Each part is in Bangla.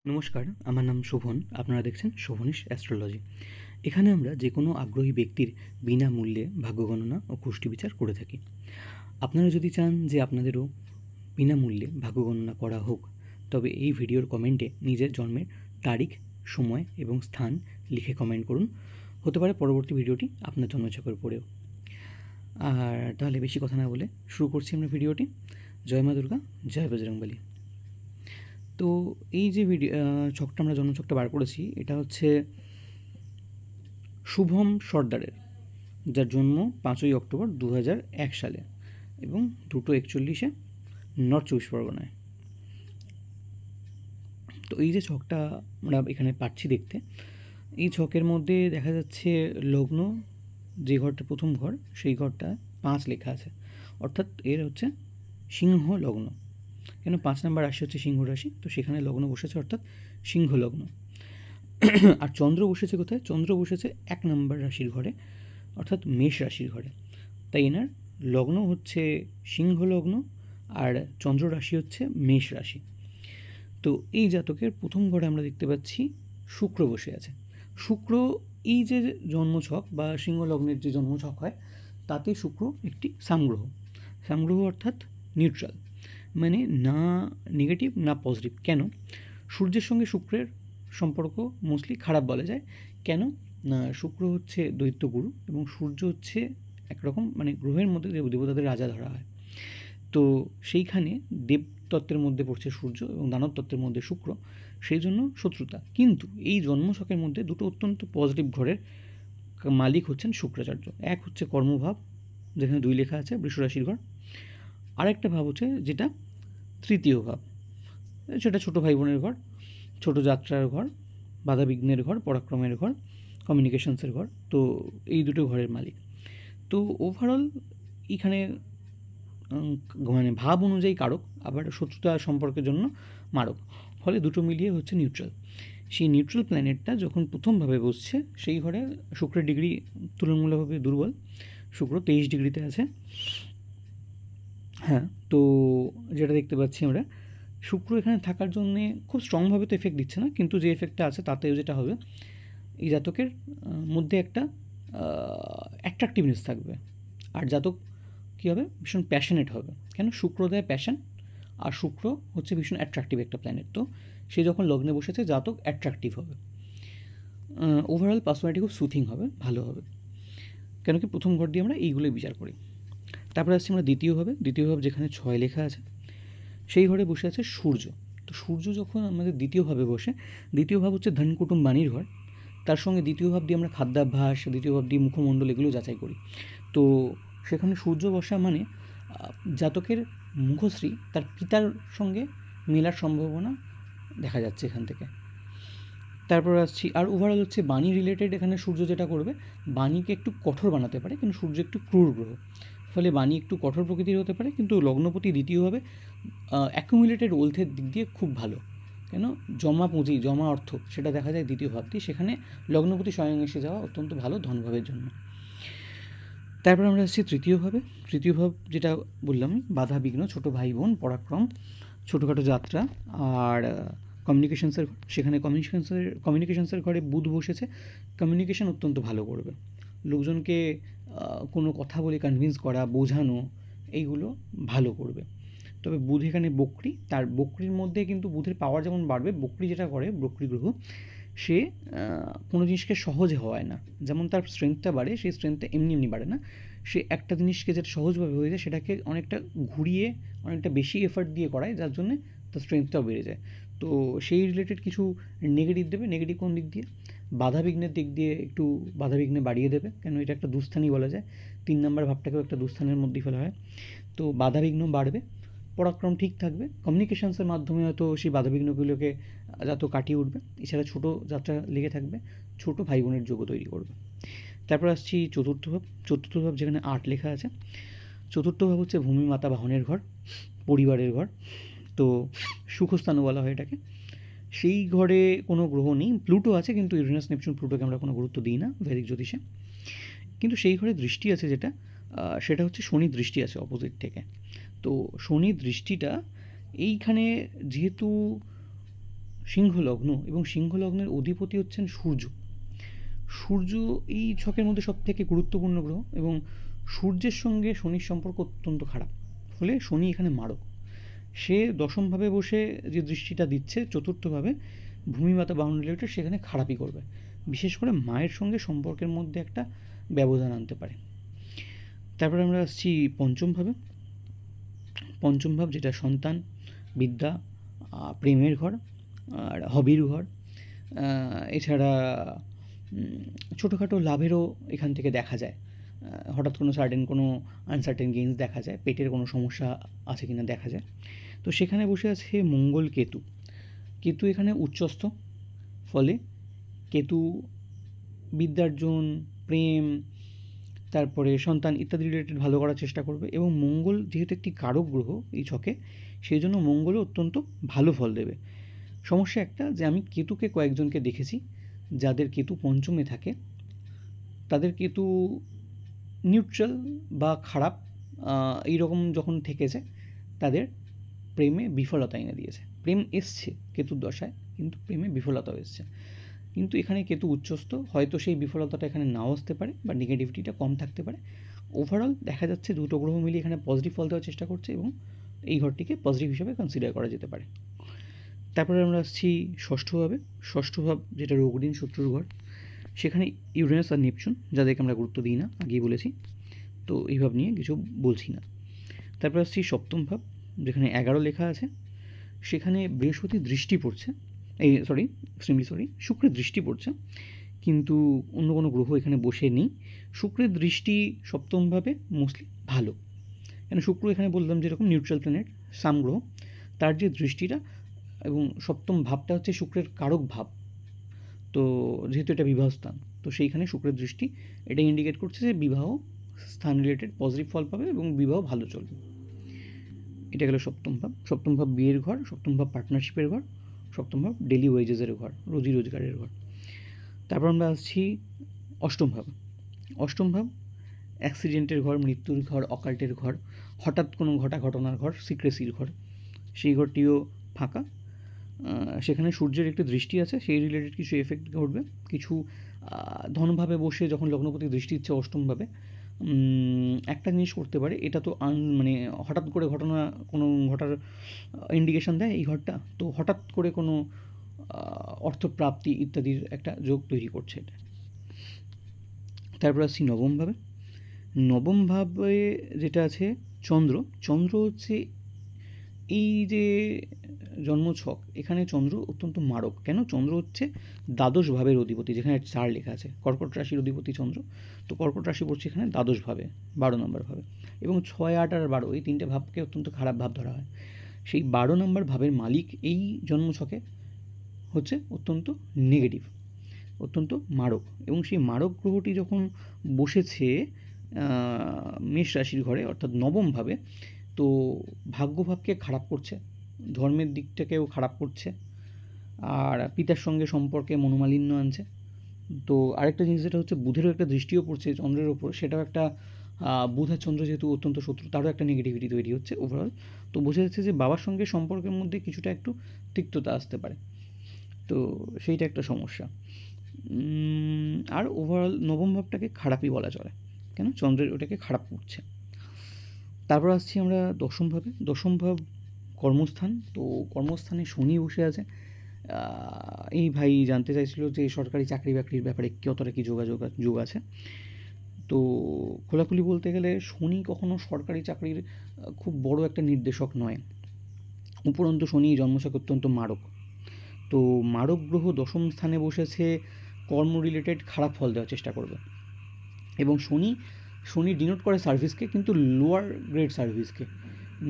নমস্কার, আমার নাম শোভন। আপনারা দেখছেন শোভনিশ অ্যাস্ট্রোলজি। এখানে আমরা যে কোনো আগ্রহী ব্যক্তির বিনামূল্যে ভাগ্য গণনা ও কুষ্টি বিচার করে থাকি। আপনারা যদি চান যে আপনাদেরও বিনামূল্যে ভাগ্য গণনা করা হোক, তবে এই ভিডিওর কমেন্টে নিজের জন্মের তারিখ, সময় এবং স্থান লিখে কমেন্ট করুন। হতে পারে পরবর্তী ভিডিওটি আপনার জন্মছকের উপরেও। আর তাহলে বেশি কথা না বলে শুরু করছি আমরা ভিডিওটি। জয় মা দুর্গা, জয় বজরংবলী। তো এই যে ছকটা আমরা জন্মছকটা বার করেছি, এটা হচ্ছে শুভম সর্দারের, যার জন্ম 5ই অক্টোবর 2001 সালে এবং 2:41 নর্থ চব্বিশ পরগনায়। তো এই যে ছকটা আমরা এখানে পাচ্ছি দেখতে, এই ছকের মধ্যে দেখা যাচ্ছে লগ্ন, যে ঘরটা প্রথম ঘর, সেই ঘরটা 5 লেখা আছে, অর্থাৎ এর হচ্ছে সিংহ লগ্ন। কেন 5 নম্বর রাশি হচ্ছে সিংহ রাশি, তো সেখানে লগ্ন বসেছে, অর্থাৎ সিংহ লগ্ন। আর চন্দ্র বসেছে কোথায়? চন্দ্র বসেছে 1 নম্বর রাশির ঘরে, অর্থাৎ মেষ রাশির ঘরে। তাই এনার লগ্ন হচ্ছে সিংহ লগ্ন আর চন্দ্র রাশি হচ্ছে মেষ রাশি। তো এই জাতকের প্রথম ঘরে আমরা দেখতে পাচ্ছি শুক্র বসে আছে। শুক্র, এই যে জন্মছক বা সিংহ লগ্নের যে জন্মছক হয়, তাতে শুক্র একটি সামগ্রহ। সামগ্রহ অর্থাৎ নিউট্রাল, মানে না নেগেটিভ না পজিটিভ। কেন? সূর্যের সঙ্গে শুক্রের সম্পর্ক মোস্টলি খারাপ বলা যায়। কেন না, শুক্র হচ্ছে দৈত্যগুরু এবং সূর্য হচ্ছে একরকম মানে গ্রহের মধ্যে দেবতাদের রাজা ধরা হয়। তো সেইখানে দেবতত্ত্বের মধ্যে পড়ছে সূর্য এবং দানব তত্ত্বের মধ্যে শুক্র, সেই জন্য শত্রুতা। কিন্তু এই জন্মছকের মধ্যে দুটো অত্যন্ত পজিটিভ ঘরের মালিক হচ্ছেন শুক্রাচার্য। এক হচ্ছে কর্মভাব, যেখানে 2 লেখা আছে, বৃষ রাশির ঘর। আরেকটা ভাব হচ্ছে যেটা তৃতীয় ভাব, সেটা ছোটো ভাই বোনের ঘর, ছোটো যাত্রার ঘর, বাধা বিঘ্নের ঘর, পরাক্রমের ঘর, কমিউনিকেশনসের ঘর। তো এই দুটো ঘরের মালিক। তো ওভারঅল এখানে মানে ভাব অনুযায়ী কারক, আবার শত্রুতা সম্পর্কের জন্য মারক, ফলে দুটো মিলিয়ে হচ্ছে নিউট্রাল। সেই নিউট্রাল প্ল্যানেটটা যখন প্রথমভাবে বসছে, সেই ঘরে শুক্রের ডিগ্রি তুলনামূলকভাবে দুর্বল। শুক্র 23 ডিগ্রিতে আছে। হ্যাঁ, তো যেটা দেখতে পাচ্ছি আমরা, শুক্র এখানে থাকার জন্যে খুব স্ট্রংভাবে তো এফেক্ট দিচ্ছে না, কিন্তু যে এফেক্টটা আছে তাতেও যেটা হবে, এই জাতকের মধ্যে একটা অ্যাট্রাকটিভনেস থাকবে। আর জাতক কী হবে, ভীষণ প্যাশনেট হবে। কেন? শুক্র দেয় প্যাশন, আর শুক্র হচ্ছে ভীষণ অ্যাট্রাকটিভ একটা প্ল্যানেট। তো সে যখন লগ্নে বসেছে, জাতক অ্যাট্রাকটিভ হবে। ওভারঅল পার্সোনালিটি খুব সুথিং হবে, ভালো হবে। কেন কি প্রথম ঘর দিয়ে আমরা এইগুলোই বিচার করি। তারপরে আসছি আমরা দ্বিতীয় ভাবে। দ্বিতীয় ভাব যেখানে 6 লেখা আছে, সেই ঘরে বসে আছে সূর্য। তো সূর্য যখন আমাদের দ্বিতীয় ভাবে বসে, দ্বিতীয় ভাব হচ্ছে ধন কুটুম বাণীর ঘর। তার সঙ্গে দ্বিতীয় ভাব দিয়ে আমরা খাদ্যাভ্যাস, দ্বিতীয় ভাব দিয়ে মুখমণ্ডল, এগুলো যাচাই করি। তো সেখানে সূর্য বসা মানে জাতকের মুখশ্রী তার পিতার সঙ্গে মেলার সম্ভাবনা দেখা যাচ্ছে এখান থেকে। তারপর আসছি, আর ওভারঅল হচ্ছে বাণী রিলেটেড। এখানে সূর্য যেটা করবে, বাণীকে একটু কঠোর বানাতে পারে, কিন্তু সূর্য একটু ক্রূর গ্রহ, ফলে বাণী একটু কঠোর প্রকৃতির হতে পারে। কিন্তু লগ্নপতি দ্বিতীয়ভাবে অ্যাকুমুলেটেড ওয়েলথের দিক দিয়ে খুব ভালো। কেন? জমা পুঁজি, জমা অর্থ, সেটা দেখা যায় দ্বিতীয় ভাব দিয়ে। সেখানে লগ্নপতি স্বয়ং এসে যাওয়া অত্যন্ত ভালো ধনভাবের জন্য। তারপর আমরা আসছি তৃতীয় ভাবে। তৃতীয় ভাব যেটা বললাম, বাধা বিঘ্ন, ছোটো ভাই বোন, পরাক্রম, ছোটোখাটো যাত্রা আর কমিউনিকেশনসের ঘর। সেখানে কমিউনিকেশনসের ঘরে বুধ বসেছে। কমিউনিকেশন অত্যন্ত ভালো করবে, লোকজনকে কোনো কথা বলে কনভিন্স করা, বোঝানো, এইগুলো ভালো করবে। তবে বুধ এখানে বক্রী, তার বক্রির মধ্যে কিন্তু বুধের পাওয়ার যেমন বাড়বে, বক্রী যেটা করে, বক্রী গ্রহ, সে কোনো জিনিসকে সহজে হওয়ায় না। যেমন তার স্ট্রেংথটা বাড়ে, সেই স্ট্রেংথটা এমনি এমনি বাড়ে না। সে একটা জিনিসকে যেটা সহজভাবে হয়ে যায়, সেটাকে অনেকটা ঘুরিয়ে, অনেকটা বেশি এফার্ট দিয়ে করায়, যার জন্যে তার স্ট্রেংথটাও বেড়ে যায়। তো সেই রিলেটেড কিছু নেগেটিভ দেবে। নেগেটিভ কোন দিক দিয়ে? বাধাবিঘ্নের দিক দিয়ে একটু বাধাবিঘ্নে বাড়িয়ে দেবে। কেন? এটা একটা দুস্থানই বলা যায়। 3 নম্বর ভাবটাকেও একটা দুস্থানের মধ্যেই ফেলা হয়। তো বাধাবিঘ্ন বাড়বে, পরাক্রম ঠিক থাকবে। কমিউনিকেশনসের মাধ্যমে হয়তো সেই বাধাবিঘ্নগুলোকে যত কাটিয়ে উঠবে। এছাড়া ছোটো যাত্রা লেগে থাকবে, ছোটো ভাই বোনের যোগ্য তৈরি করবে। তারপর আসছি চতুর্থ ভাব। চতুর্থ ভাব যেখানে 8 লেখা আছে, চতুর্থ ভাব হচ্ছে ভূমি, মাতা, বাহনের ঘর, পরিবারের ঘর। তো সুখস্থানও বলা হয় এটাকে। সেই ঘরে কোনো গ্রহ নেই, প্লুটো আছে, কিন্তু ইউরেনাস, নেপচুন, প্লুটোকে আমরা কোনো গুরুত্ব দিই না ভেদিক জ্যোতিষে। কিন্তু সেই ঘরে দৃষ্টি আছে যেটা, সেটা হচ্ছে শনি দৃষ্টি আছে অপোজিট থেকে। তো শনি দৃষ্টিটা এইখানে যেহেতু সিংহ লগ্ন এবং সিংহ লগ্নের অধিপতি হচ্ছেন সূর্য। সূর্য এই ছকের মধ্যে সবথেকে গুরুত্বপূর্ণ গ্রহ এবং সূর্যের সঙ্গে শনির সম্পর্ক অত্যন্ত খারাপ, ফলে শনি এখানে মারক। সে দশমভাবে বসে যে দৃষ্টিটা দিচ্ছে চতুর্থভাবে ভূমিমাতা বাউন্ডারি রিলেটেড, সেখানে খারাপই করবে, বিশেষ করে মায়ের সঙ্গে সম্পর্কের মধ্যে একটা ব্যবধান আনতে পারে। তারপরে আমরা আসছি পঞ্চমভাবে। পঞ্চম ভাব যেটা সন্তান, বিদ্যা, প্রেমের ঘর আর হবির ঘর। এছাড়া ছোটোখাটো লাভেরও এখান থেকে দেখা যায়। হঠাৎ কোনো কোনো আনসার্টেন গেইনস দেখা যায়, পেটের কোনো সমস্যা আছে কিনা দেখা যায়। তো সেখানে বসে আছে মঙ্গল কেতু। কেতু এখানে উচ্চস্থ, ফলে কেতু বিদ্যার্জন, প্রেম, তারপরে সন্তান ইত্যাদি রিলেটেড ভালো করার চেষ্টা করবে। এবং মঙ্গল যেহেতু একটি কারক গ্রহ এই ছকে, সেই জন্য মঙ্গলও অত্যন্ত ভালো ফল দেবে। সমস্যা একটা যে আমি কেতুকে কয়েকজনকে দেখেছি যাদের কেতু পঞ্চমে থাকে, তাদের কেতু নিউট্রাল বা খারাপ এইরকম যখন থেকেছে, তাদের প্রেমে বিফলতা এনে দিয়েছে। প্রেম এসছে কেতুর দশায়, কিন্তু প্রেমে বিফলতাও এসছে। কিন্তু এখানে কেতু উচ্চস্থ, হয়তো সেই বিফলতাটা এখানে নাও আসতে পারে বা নেগেটিভিটিটা কম থাকতে পারে। ওভারঅল দেখা যাচ্ছে দুটো গ্রহ মিলিয়ে এখানে পজিটিভ ফল দেওয়ার চেষ্টা করছে এবং এই ঘরটিকে পজিটিভ হিসাবে কনসিডার করা যেতে পারে। তারপরে আমরা আসছি ষষ্ঠভাবে। ষষ্ঠ ভাব যেটা রোগঋণ শত্রুর ঘর, সেখানে ইউরেনাস আর নেপচুন, যাদেরকে আমরা গুরুত্ব দিই না, আগেই বলেছি, তো এই ভাব নিয়ে কিছু বলছি না। তারপর আসছি সপ্তম ভাব, যেখানে 11 লেখা আছে, সেখানে বৃহস্পতি দৃষ্টি পড়ছে, শুক্রের দৃষ্টি পড়ছে, কিন্তু অন্য কোনো গ্রহ এখানে বসে নেই। শুক্রের দৃষ্টি সপ্তমভাবে মোস্টলি ভালো, কেন শুক্র এখানে বললাম যেরকম নিউট্রাল প্ল্যানেট, সাম গ্রহ, তার যে দৃষ্টিটা এবং সপ্তম ভাবটা হচ্ছে শুক্রের কারক ভাব, তো যেহেতু এটা বিবাহ স্থান, তো সেইখানে শুক্রের দৃষ্টি এটা ইন্ডিকেট করছে যে বিবাহ স্থান রিলেটেড পজিটিভ ফল পাবে এবং বিবাহ ভালো চলবে। এটা গেল সপ্তম ভাব। সপ্তম ভাব বিয়ের ঘর, সপ্তম ভাব পার্টনারশিপের ঘর, সপ্তম ভাব ডেলি ওয়েজেসের ঘর, রোজি রোজগারের ঘর। তারপর আমরা আসছি অষ্টম ভাব। অষ্টম ভাব অ্যাক্সিডেন্টের ঘর, মৃত্যুর ঘর, অকাল্টের ঘর, হঠাৎ কোনো ঘটনার ঘর, সিক্রেসির ঘর, সেই ঘরটিও ফাঁকা। সেখানে সূর্যের একটি দৃষ্টি আছে, সেই রিলেটেড কিছু এফেক্ট ঘটবে। কিছু ধনভাবে বসে যখন লগ্নপতি দৃষ্টি দিচ্ছে অষ্টমভাবে, একটা জিনিস করতে পারে, এটা তো মানে হঠাৎ করে কোনো ঘটার ইন্ডিকেশন দেয় এই ঘরটা, তো হঠাৎ করে কোনো অর্থপ্রাপ্তি ইত্যাদির একটা যোগ তৈরি করছে এটা। তারপর আসছি নবমভাবে। নবমভাবে যেটা আছে চন্দ্র। চন্দ্র হচ্ছে এই যে জন্মছক, এখানে চন্দ্র অত্যন্ত মারক। কেন? চন্দ্র হচ্ছে দ্বাদশ ভাবের অধিপতি, যেখানে 4 লেখা আছে, কর্কট রাশির অধিপতি চন্দ্র। তো কর্কট রাশি পড়ছে এখানে দ্বাদশ ভাবে, 12 নম্বর ভাবে, এবং 6, 8 আর 12 এই তিনটে ভাবকে অত্যন্ত খারাপ ভাব ধরা হয়। সেই 12 নম্বর ভাবের মালিক এই জন্মছকে হচ্ছে অত্যন্ত নেগেটিভ, অত্যন্ত মারক। এবং সেই মারক গ্রহটি যখন বসেছে মেষ রাশির ঘরে, অর্থাৎ নবমভাবে, তো ভাগ্যভাবকে খারাপ করছে, ধর্মের দিকটাকেও খারাপ করছে, আর পিতার সঙ্গে সম্পর্কে মনোমালিন্য আনছে। তো আরেকটা জিনিস যেটা হচ্ছে, বুধেরও একটা দৃষ্টিও পড়ছে চন্দ্রের ওপর, সেটাও একটা বুধ আর চন্দ্র যেহেতু অত্যন্ত শত্রু, তারও একটা নেগেটিভিটি তৈরি হচ্ছে ওভারঅল। তো বোঝা যাচ্ছে যে বাবার সঙ্গে সম্পর্কের মধ্যে কিছুটা একটু তিক্ততা আসতে পারে, তো সেইটা একটা সমস্যা। আর ওভারঅল নবম ভাবটাকে খারাপই বলা চলে, কেন? চন্দ্রের ওটাকে খারাপ করছে। তারপর আসছি আমরা দশম ভাবে। দশম ভাব কর্মস্থান। তো কর্মস্থানে শনি বসে আছে। এই ভাই জানতে চাইছিল যে সরকারি চাকরি বাকরির ব্যাপারে কতটা কী যোগ আছে। তো খোলাখুলি বলতে গেলে শনি কখনো সরকারি চাকরির খুব বড় একটা নির্দেশক নয়, উপরন্তু শনি জন্মছক অত্যন্ত মারক। তো মারক গ্রহ দশম স্থানে বসেছে, কর্ম রিলেটেড খারাপ ফল দেওয়ার চেষ্টা করবে। এবং শনি ডিনোট করে সার্ভিসকে, কিন্তু লোয়ার গ্রেড সার্ভিসকে,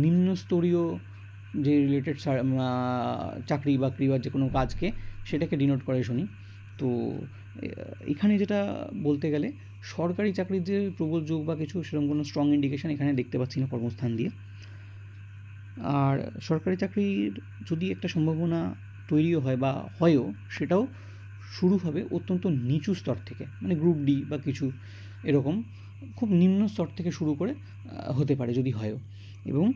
নিম্নস্তরীয় যে রিলেটেড চাকরি বাকরি বা যে কোনো কাজকে, সেটাকে ডিনোট করে শনি। তো এখানে যেটা বলতে গেলে সরকারি চাকরির যে প্রবল যোগ বা কিছু সেরকম কোনো স্ট্রং ইন্ডিকেশন এখানে দেখতে পাচ্ছি না কর্মস্থান দিয়ে। আর সরকারি চাকরির যদি একটা সম্ভাবনা তৈরিও হয় বা হয়ও, সেটাও শুরু হবে অত্যন্ত নিচু স্তর থেকে, মানে গ্রুপ ডি বা কিছু এরকম খুব নিম্ন স্তর থেকে শুরু করে হতে পারে যদি হয়ও। এবং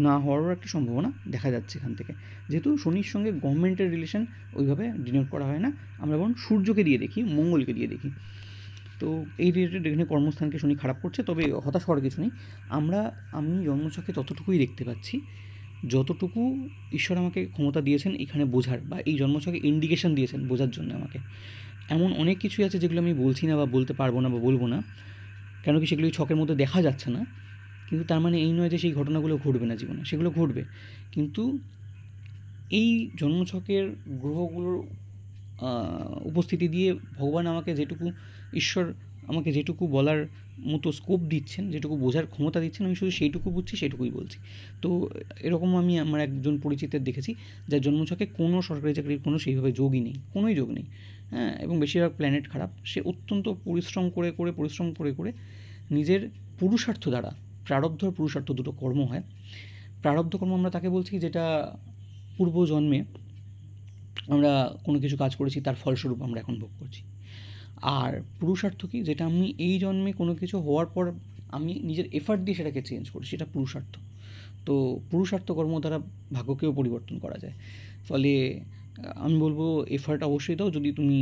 না হওয়ারও একটা সম্ভাবনা দেখা যাচ্ছে এখান থেকে, যেহেতু শনির সঙ্গে গভর্নমেন্টের রিলেশন ওইভাবে ডিনোট করা হয় না, আমরা বরং সূর্যকে দিয়ে দেখি, মঙ্গলকে দিয়ে দেখি। তো এই রিলেটেড এখানে কর্মস্থানকে শনি খারাপ করছে, তবে হতাশ হওয়ার কিছু নেই। আমি জন্মছকে ততটুকুই দেখতে পাচ্ছি যতটুকু ঈশ্বর আমাকে ক্ষমতা দিয়েছেন এখানে বোঝার, বা এই জন্মছকে ইন্ডিকেশন দিয়েছেন বোঝার জন্য আমাকে। এমন অনেক কিছুই আছে যেগুলো আমি বলছি না বা বলতে পারবো না বা বলবো না, কেন কি সেগুলো ছকের মধ্যে দেখা যাচ্ছে না। কিন্তু তার মানে এই নয় যে সেই ঘটনাগুলো ঘটবে না জীবনে, সেগুলো ঘটবে। কিন্তু এই জন্মছকের গ্রহগুলোর উপস্থিতি দিয়ে ভগবান আমাকে যেটুকু, ঈশ্বর আমাকে যেটুকু বলার মতো স্কোপ দিচ্ছেন, যেটুকু বোঝার ক্ষমতা দিচ্ছেন, আমি শুধু সেইটুকু বুঝছি, সেইটুকুই বলছি। তো এরকম আমি আমার একজন পরিচিতের দেখেছি যার জন্মছকে কোনো সরকারি চাকরির কোনো সেইভাবে যোগই নেই, কোনোই যোগ নেই, হ্যাঁ, এবং বেশিরভাগ প্ল্যানেট খারাপ। সে অত্যন্ত পরিশ্রম করে নিজের পুরুষার্থ দ্বারা, প্রারব্ধ আর পুরুষার্থ দুটো কর্ম হয়। প্রারব্ধ কর্ম আমরা তাকে বলছি যেটা পূর্বজন্মে আমরা কোনো কিছু কাজ করেছি, তার ফলস্বরূপ আমরা এখন ভোগ করছি। আর পুরুষার্থ কি, যেটা আমি এই জন্মে কোনো কিছু হওয়ার পর আমি নিজের এফার্ট দিয়ে সেটাকে চেঞ্জ করি, সেটা পুরুষার্থ। তো পুরুষার্থ কর্ম দ্বারা ভাগ্যকেও পরিবর্তন করা যায়। ফলে আমি বলবো এফার্ট অবশ্যই দাও, যদি তুমি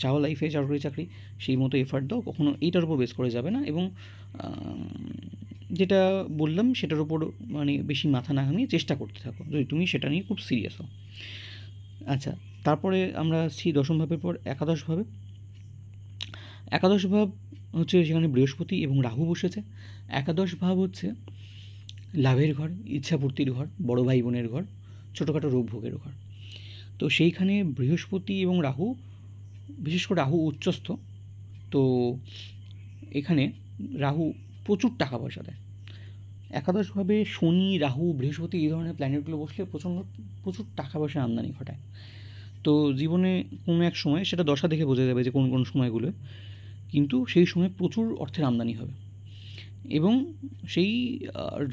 চাও লাইফে সরকারি চাকরি, সেই মতো এফার্ট দাও, কখনো এইটার উপর বেস করে যাবে না। এবং যেটা বললাম সেটার উপর মানে বেশি মাথা না ঘামিয়ে চেষ্টা করতে থাকো, যদি তুমি সেটা নিয়ে খুব সিরিয়াস হও। আচ্ছা, তারপরে আমরা আসছি দশম ভাবের পর একাদশ ভাবে। একাদশ ভাব হচ্ছে সেখানে বৃহস্পতি এবং রাহু বসেছে। একাদশ ভাব হচ্ছে লাভের ঘর, ইচ্ছাপূর্তির ঘর, বড় ভাই বোনের ঘর, ছোটোখাটো রোগ ভোগের ঘর। তো সেইখানে বৃহস্পতি এবং রাহু, বিশেষ করে রাহু উচ্চস্থ, তো এখানে রাহু প্রচুর টাকা পয়সা দেয়। একাদশভাবে শনি, রাহু, বৃহস্পতি এই ধরনের প্ল্যানেটগুলো বসলে প্রচুর টাকা পয়সা আমদানি ঘটায়। তো জীবনে কোনো এক সময়, সেটা দশা দেখে বোঝা যাবে যে কোন কোন সময়গুলো, কিন্তু সেই সময় প্রচুর অর্থের আমদানি হবে। এবং সেই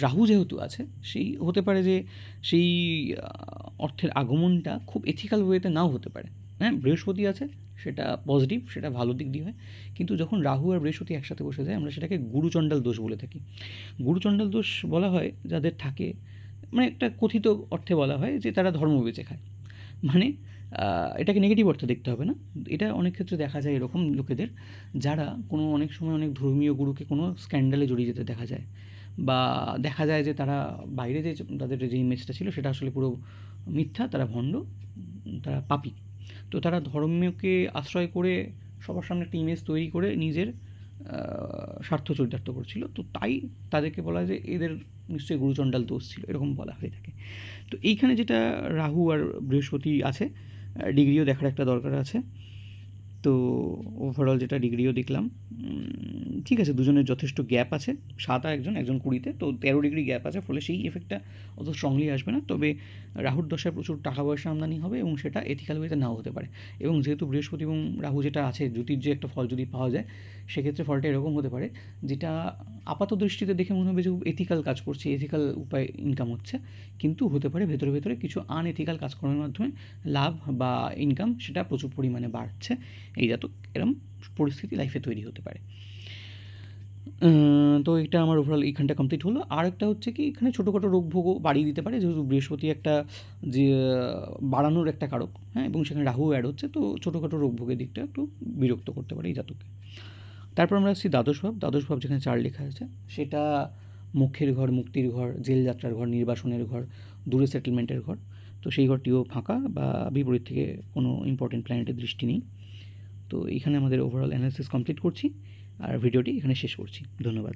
রাহু যেহেতু আছে, সেই হতে পারে যে সেই অর্থের আগমনটা খুব এথিক্যাল ওয়েতে নাও হতে পারে। হ্যাঁ, বৃহস্পতি আছে, সেটা পজিটিভ, সেটা ভালো দিক দিয়ে হয়। কিন্তু যখন রাহু আর বৃহস্পতি একসাথে বসে যায়, আমরা সেটাকে গুরুচণ্ডাল দোষ বলে থাকি। গুরুচণ্ডাল দোষ বলা হয় যাদের থাকে, মানে একটা কথিত অর্থে বলা হয় যে তারা ধর্ম বেঁচে খায়। মানে এটাকে নেগেটিভ অর্থে দেখতে হবে না, এটা অনেক ক্ষেত্রে দেখা যায় এরকম লোকেদের, যারা কোনো অনেক সময় অনেক ধর্মীয় গুরুকে কোনো স্ক্যান্ডালে জড়িয়ে যেতে দেখা যায়, বা দেখা যায় যে তারা বাইরে যে তাদের যে ইমেজটা ছিল সেটা আসলে পুরো মিথ্যা, তারা ভণ্ড, তারা পাপী। তো তারা ধর্মকে আশ্রয় করে সবার সামনে একটা ইমেজ তৈরি করে নিজের স্বার্থ চরিতার্থ করছিল। তো তাই তাদেরকে বলা হয় যে এদের নিশ্চয়ই গুরুচণ্ডাল দোষ ছিল, এরকম বলা হয়ে থাকে। তো এইখানে যেটা রাহু আর বৃহস্পতি আছে, ডিগ্রিও দেখার একটা দরকার আছে। তো ওভারঅল যেটা ডিগ্রিও দেখলাম, ঠিক আছে, দুজনের যথেষ্ট গ্যাপ আছে, 7 আর একজন 20-তে, তো 13 ডিগ্রি গ্যাপ আছে, ফলে সেই এফেক্টটা অত স্ট্রংলি আসবে না। তবে রাহুর দশায় প্রচুর টাকা পয়সা আমদানি হবে, এবং সেটা এথিক্যাল ওয়েতে নাও হতে পারে। এবং যেহেতু বৃহস্পতি এবং রাহু যেটা আছে, জ্যোতির যে একটা ফল যদি পাওয়া যায়, সেক্ষেত্রে ফলটা এরকম হতে পারে, যেটা আপাত দৃষ্টিতে দেখে মনে হবে যে এথিক্যাল কাজ করছে, এথিক্যাল উপায় ইনকাম হচ্ছে, কিন্তু হতে পারে ভেতরে কিছু আনএথিক্যাল কাজকর্মের মাধ্যমে লাভ বা ইনকাম সেটা প্রচুর পরিমাণে বাড়ছে। এই জাতক এরম পরিস্থিতি লাইফে তৈরি হতে পারে। তো এটা আমার ওভারঅল এইখানটা কমপ্লিট হলো। আর একটা হচ্ছে কি, এখানে ছোটোখাটো রোগ ভোগও বাড়িয়ে দিতে পারে, যেহেতু বৃহস্পতি একটা যে বাড়ানোর একটা কারক, হ্যাঁ, এবং সেখানে রাহু অ্যাড হচ্ছে, তো ছোটোখাটো রোগ ভোগের দিকটা একটু বিরক্ত করতে পারে এই জাতককে। তারপর আমরা আসছি দ্বাদশ ভাব, যেখানে 4 লেখা আছে, সেটা মোক্ষের ঘর, মুক্তির ঘর, জেল যাত্রার ঘর, নির্বাসনের ঘর, দূরে সেটেলমেন্টের ঘর। তো সেই ঘরটিও ফাঁকা, বা বিপরীত থেকে কোনো ইম্পর্টেন্ট প্ল্যানেটের দৃষ্টি নেই। তো এখানে আমাদের ওভারঅল অ্যানালিসিস কমপ্লিট করছি, আর ভিডিওটি এখানে শেষ করছি। ধন্যবাদ।